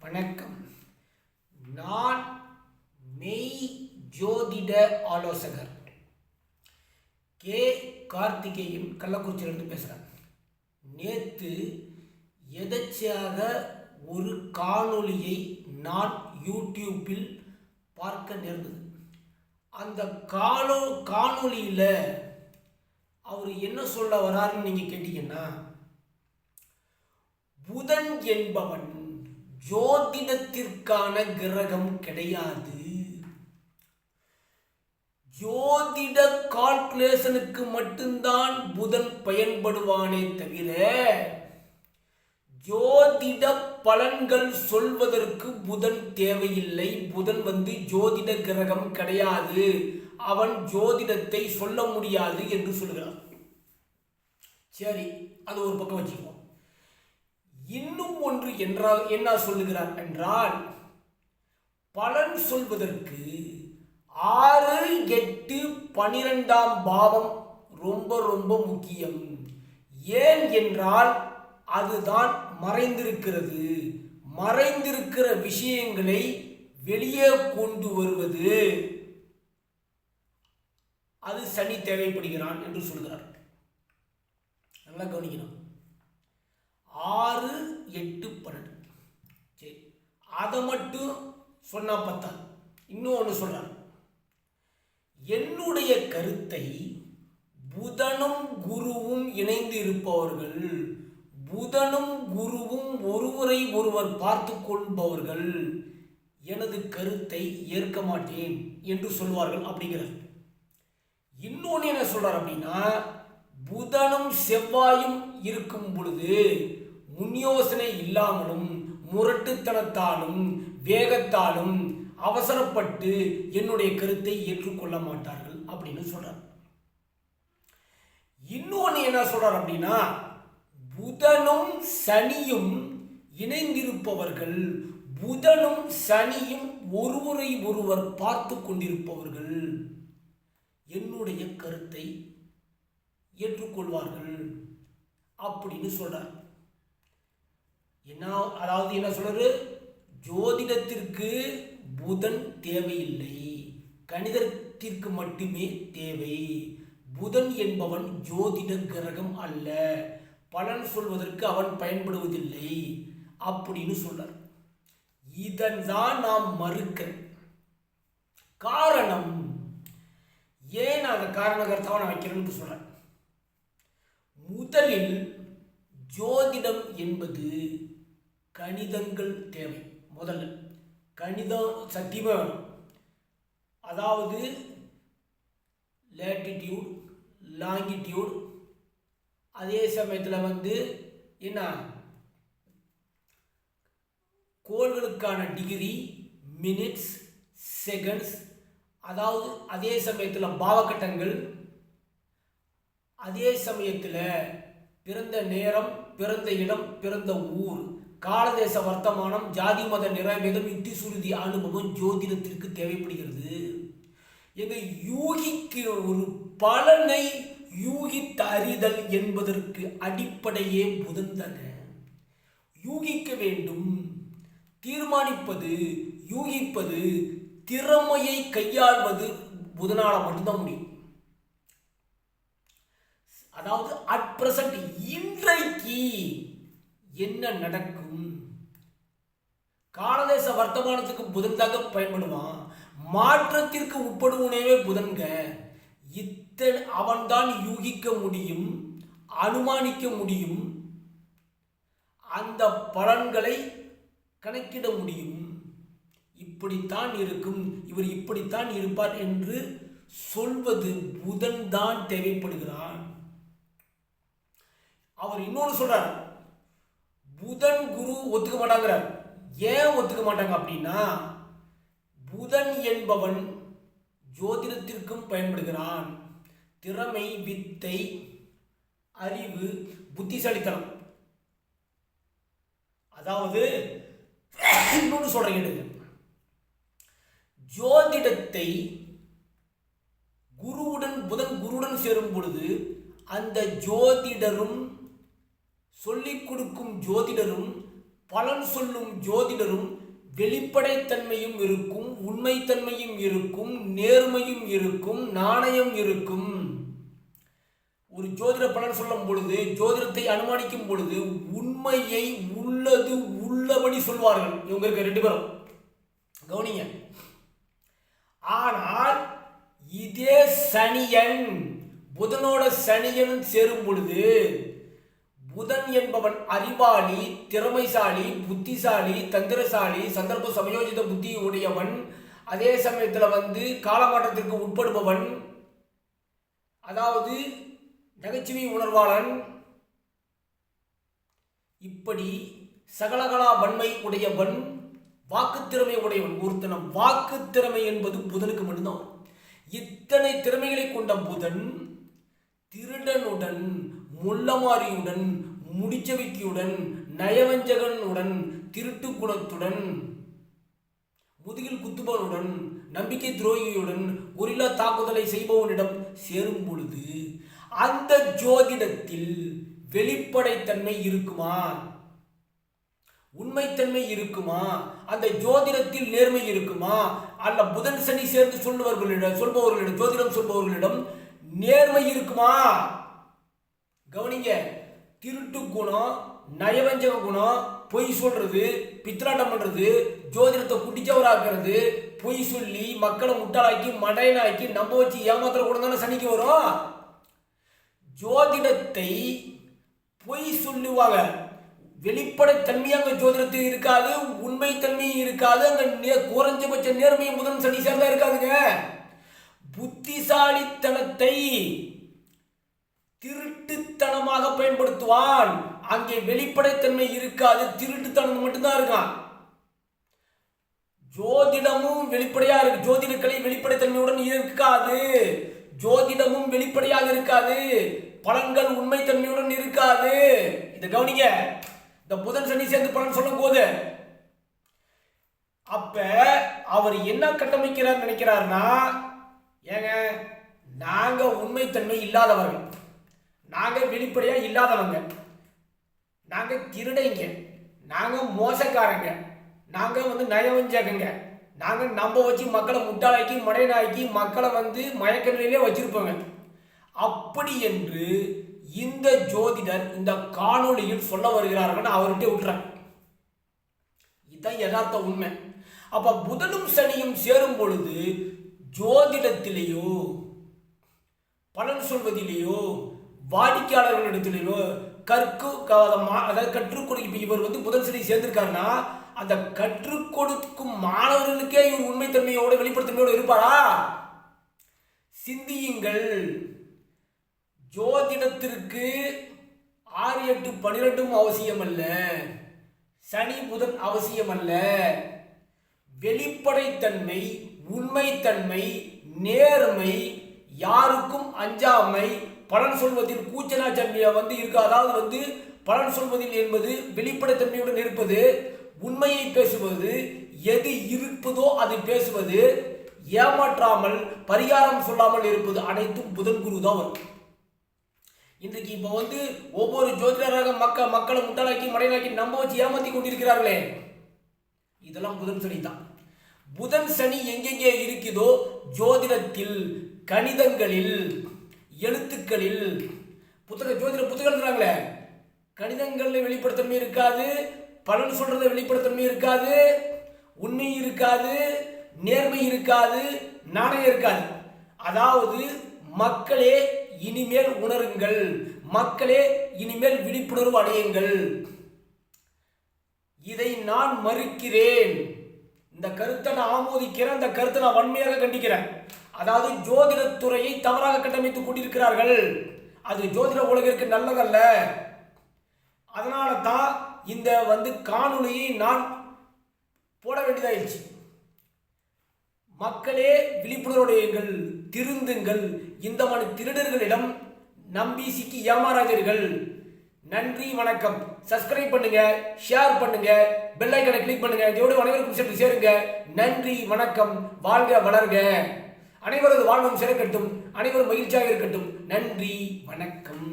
வணக்கம். நான் மெய் ஜோதிட ஆலோசகர் கே கார்த்திகேயன் கள்ளக்குறிச்சியிலிருந்து பேசுகிறேன். நேற்று எதர்ச்சியாக ஒரு காணொளியை நான் யூடியூப்பில் பார்க்க நேர்ந்தது. அந்த காணொளியில் அவர் என்ன சொல்ல வராருன்னு நீங்கள் கேட்டீங்கன்னா, புதன் என்பவன் ஜோதிடத்திற்கான கிரகம் கிடையாது. ஜோதிட கால்குலேஷனுக்கு மட்டும்தான் புதன் பயன்படுவானே தவிர ஜோதிட பலன்கள் சொல்வதற்கு புதன் தேவையில்லை. புதன் ஜோதிட கிரகம் கிடையாது, அவன் ஜோதிடத்தை சொல்ல முடியாது என்று சொல்கிறான். சரி, அது ஒரு பக்கம் வச்சுக்குவோம். இன்னும் ஒன்று என்றால் என்ன சொல்லுகிறார் என்றால், பலன் சொல்வதற்கு 6, 8, 12ஆம் பாவம் ரொம்ப ரொம்ப முக்கியம். ஏன் என்றால் அதுதான் மறைந்திருக்கிறது. மறைந்திருக்கிற விஷயங்களை வெளியே கொண்டு வருவது அது சனி தேவைப்படுகிறான் என்று சொல்கிறார். நல்லா கவனிக்கணும். 6, 8, 12. சரி, அதை மட்டும் சொன்னா பார்த்தா இன்னும் ஒன்று சொல்றார். என்னுடைய கருத்தை புதனும் குருவும் இணைந்து இருப்பவர்கள், புதனும் குருவும் ஒருவரை ஒருவர் பார்த்து கொள்பவர்கள் எனது கருத்தை ஏற்க மாட்டேன் என்று சொல்வார்கள் அப்படிங்கிறது. இன்னொன்று என்ன சொல்றார் அப்படின்னா, புதனும் செவ்வாயும் இருக்கும் பொழுது முன்யோசனை இல்லாமலும் முரட்டுத்தனத்தாலும் வேகத்தாலும் அவசரப்பட்டு என்னுடைய கருத்தை ஏற்றுக்கொள்ள மாட்டார்கள் அப்படின்னு சொல்றார். இன்னொன்று என்ன சொல்றார் அப்படின்னா, புதனும் சனியும் இணைந்திருப்பவர்கள், புதனும் சனியும் ஒருவரை ஒருவர் பார்த்து கொண்டிருப்பவர்கள் என்னுடைய கருத்தை ஏற்றுக்கொள்வார்கள் அப்படின்னு சொல்றார். அதாவது என்ன சொல்றாரு, ஜோதிடத்திற்கு புதன் தேவையில்லை, கணிதத்திற்கு மட்டுமே தேவை. புதன் என்பவன் ஜோதிட கிரகம் அல்ல, பலன் சொல்வதற்கு அவன் பயன்படுவதில்லை அப்படின்னு சொல்றார். இதன்தான் நாம் மறுக்கிறேன். காரணம் ஏன் அந்த காரண கருத்தாவை நான் வைக்கிறேன்னு சொல்றேன். முதலில் ஜோதிடம் என்பது கணிதங்கள் தேவை. முதல்ல கணிதம் சத்தியமாக வேணும். அதாவது லேட்டிடியூட், லாங்கிடியூட், அதே சமயத்தில் என்ன கோள்களுக்கான டிகிரி, மினிட்ஸ், செகண்ட்ஸ், அதாவது அதே சமயத்தில் பாவகட்டங்கள், அதே சமயத்தில் பிறந்த நேரம், பிறந்த இடம், பிறந்த ஊர், காலதேச வர்த்தமானம், ஜாதி மத நிறைவேதம், யுக்தி சுருதி அனுபவம் ஜோதிடத்திற்கு தேவைப்படுகிறது. எங்க யூகிக்கு ஒரு பலனை யூகித்து அறிதல் என்பதற்கு அடிப்படையே புதன் தாங்க. யூகிக்க வேண்டும், தீர்மானிப்பது, யூகிப்பது, திறமையை கையாள்வது புதனால மட்டும்தான் முடியும். அதாவது அட் பிரசன்ட் இன்றைக்கு என்ன நடக்கும், காலதேச வர்த்தமானத்துக்கு புதன் தாங்க பயன்படுவான். மாற்றத்திற்கு உட்படுவனவே புதன்க. அவன்தான் யூகிக்க முடியும், அனுமானிக்க முடியும், அந்த பலன்களை கணக்கிட முடியும். இப்படித்தான் இருக்கும், இவர் இப்படித்தான் இருப்பார் என்று சொல்வது புதன் தான் தேவைப்படுகிறான். அவர் இன்னொன்று சொல்றார், புதன் குரு ஒத்துக்க மாட்டாங்கிறார். ஏன் ஒத்துக்க மாட்டாங்க அப்படின்னா, புதன் என்பவன் ஜோதிடத்திற்கும் பயன்படுகிறான். திறமை, வித்தை, அறிவு, புத்திசாலித்தனம். அதாவது இன்னொன்று சொல்றேன், ஜோதிடத்தை புதன் குருவுடன் சேரும் பொழுது அந்த ஜோதிடரும் சொல்லிக் கொடுக்கும் ஜோதிடரும் பலன் சொல்லும் ஜோதிடரும் வெளிப்படைத்தன்மையும் இருக்கும், உண்மைத்தன்மையும் இருக்கும், நேர்மையும் இருக்கும், நாணயம் இருக்கும். ஒரு ஜோதிட பலன் சொல்லும் பொழுது, ஜோதிடத்தை அனுமானிக்கும் பொழுது உண்மையை உள்ளது உள்ளபடி சொல்வார்கள். இவங்க இருக்க 2 பேரும் கவனிங்க. ஆனால் இதே சனியன் புதனோட சனியன் சேரும் பொழுது, புதன் என்பவன் அறிவாளி, திறமைசாலி, புத்திசாலி, தந்திரசாலி, சந்தர்ப்ப சமயோஜித புத்தி உடையவன், அதே சமயத்தில் காலமாற்றத்திற்கு உட்படுபவன், அதாவது நகைச்சுவை உணர்வாளன், இப்படி சகலகலா வன்மை உடையவன், வாக்குத்திறமை உடையவன். ஒருத்தனம் வாக்குத்திறமை என்பது புதனுக்கு மட்டும்தான். இத்தனை திறமைகளை கொண்ட புதன் திருடனுடன், முள்ளமாரியுடன், முடிச்சவிக்கியுடன், நயவஞ்சகனுடன், திருட்டு குணத்துடன், முதுகில் குத்துபவனுடன், நம்பிக்கை துரோகியுடன், கொரில்லா தாக்குதலை செய்பவனிடம் சேரும் பொழுது அந்த ஜோதிடத்தில் வெளிப்படைத்தன்மை இருக்குமா? உண்மைத்தன்மை இருக்குமா? அந்த ஜோதிடத்தில் நேர்மை இருக்குமா? அல்ல புதன் சனி சேர்ந்து சொல்பவர்களிடம் ஜோதிடம் சொல்பவர்களிடம் நேர்மை இருக்குமா? கவனிங்க. திருட்டு குணம், நயவஞ்சக குணம், பொய் சொல்றது, பித்ராட்டம் பண்றது, ஜோதிடத்தை குட்டிச்சவராக்குறது, பொய் சொல்லி மக்களை முட்டாளாக்கி மடையனாக்கி நம்ப வச்சு ஏமாத்திர கூட தானே சனிக்கு வரும். ஜோதிடத்தை பொய் சொல்லுவாங்க. வெளிப்படைத்தன்மை அங்க ஜோதிடத்தில் இருக்காது, உண்மைத்தன்மையும் இருக்காது, அங்க குறைஞ்சபட்ச நேர்மையும் புதன் சனி சேர்ந்தா இருக்காதுங்க. புத்திசாலித்தனத்தை திருட்டுத்தனமாக பயன்படுத்துவான். அங்கே வெளிப்படைத்தன்மை இருக்காது, திருட்டுத்தனம் மட்டும்தான் இருக்கான். ஜோதிடமும் வெளிப்படையா இருக்கு, ஜோதிடக்கலை வெளிப்படைத்தன்மையுடன் இருக்காது, ஜோதிடமும் வெளிப்படையாக இருக்காது, பலன்கள் உண்மைத்தன்மையுடன் இருக்காது. இதை கவனிங்க. இந்த புதன் சனி சேர்ந்து பலன் சொல்லும் போது அப்ப அவர் என்ன கட்டமைக்கிறார் நினைக்கிறார்னா, ஏங்க நாங்க உண்மைத்தன்மை இல்லாதவர்கள், நாங்க வெளிப்படையா இல்லாதவங்க, நாங்க திருடைங்க, நாங்க மோசக்காரங்க, நாங்க நயவஞ்சகங்க, நாங்க நம்ப வச்சு மக்களை முட்டாளாக்கி மடையனாக்கி மக்களை மயக்க நிலையிலே வச்சிருப்போங்க. அப்படி என்று இந்த ஜோதிடர் இந்த காணொளியில் சொல்ல வருகிறார்கள். அவர்கிட்ட விட்டுறாங்க. இதுதான் யதார்த்த உண்மை. அப்ப புதனும் சனியும் சேரும் பொழுது ஜோதிடத்திலேயோ பலன் சொல்வதிலேயோ வாடிக்கையாளர்களிடத்திலேயோ கற்றுக் கொடுக்கும். இவர் புதன் சனி சேர்ந்திருக்காருன்னா அந்த கற்றுக் கொடுக்கும் மாணவர்களுக்கே இவர் உண்மைத்தன்மையோட வெளிப்படைத்தன்மையோடு இருப்பாரா? சிந்தியுங்கள். ஜோதிடத்திற்கு 6, 8, 12 அவசியம் அல்ல, சனி புதன் அவசியம் அல்ல. வெளிப்படைத்தன்மை, உண்மைத்தன்மை, நேர்மை, யாருக்கும் அஞ்சாமை, பலன் சொல்வதில் கூச்சநாச்சன்மையா இருக்கு. அதாவது பலன் சொல்வதில் என்பது வெளிப்படைத்தன்மையுடன் இருப்பது, உண்மையை பேசுவது, எது இருப்பதோ அதை பேசுவது, ஏமாற்றாமல் பரிகாரம் சொல்லாமல் இருப்பது, அனைத்தும் புதன் குரு தான் வரும். இன்றைக்கு இப்போ ஒவ்வொரு ஜோதிடராக மக்களை முட்டாளாக்கி மடையனாக்கி நம்ப வச்சு ஏமாத்தி கொண்டிருக்கிறார்களே, இதெல்லாம் புதன் சனி தான். புதன் சனி எங்கெங்கே இருக்குதோ ஜோதிடத்தில், கணிதங்களில், எழுத்துக்களில், ஜோதிட புத்தகங்களே கணிதங்களில் வெளிப்படுத்தன்மை இருக்காது, பலன் சொல்றத வெளிப்படுத்தன்மை இருக்காது, உண்மை இருக்காது, நேர்மை இருக்காது, நாணயம் இருக்காது. அதாவது மக்களே இனிமேல் உணருங்கள், மக்களே இனிமேல் விழிப்புணர்வு அடையுங்கள். இதை நான் மறுக்கிறேன். இந்த கருத்தை நான் ஆமோதிக்கிறேன், இந்த கருத்தை நான் வன்மையாக கண்டிக்கிறேன். அதாவது ஜோதிடத்துறையை தவறாக கட்டமைத்துக் கொண்டிருக்கிறார்கள். அது ஜோதிட உலகிற்கு நல்லதல்ல. அதனால தான் இந்த காணொளியை நான் போட வேண்டியதாயிடுச்சு. மக்களே விழிப்புணர்வுடையங்கள், திருந்துங்கள். இந்த மாதிரி திருடர்களிடம் நம்பி சிக்கி ஏமாறாதீர்கள். நன்றி, வணக்கம். சப்ஸ்கிரைப் பண்ணுங்க, ஷேர் பண்ணுங்க, பெல் ஐகானை கிளிக் பண்ணுங்க. இதோடு அனைவருக்கும் சென்று சேருங்க. நன்றி, வணக்கம். வாழ்க வளர்க. அனைவரது வாழ்வும் சிறக்கட்டும், அனைவரும் மகிழ்ச்சியாக இருக்கட்டும். நன்றி, வணக்கம்.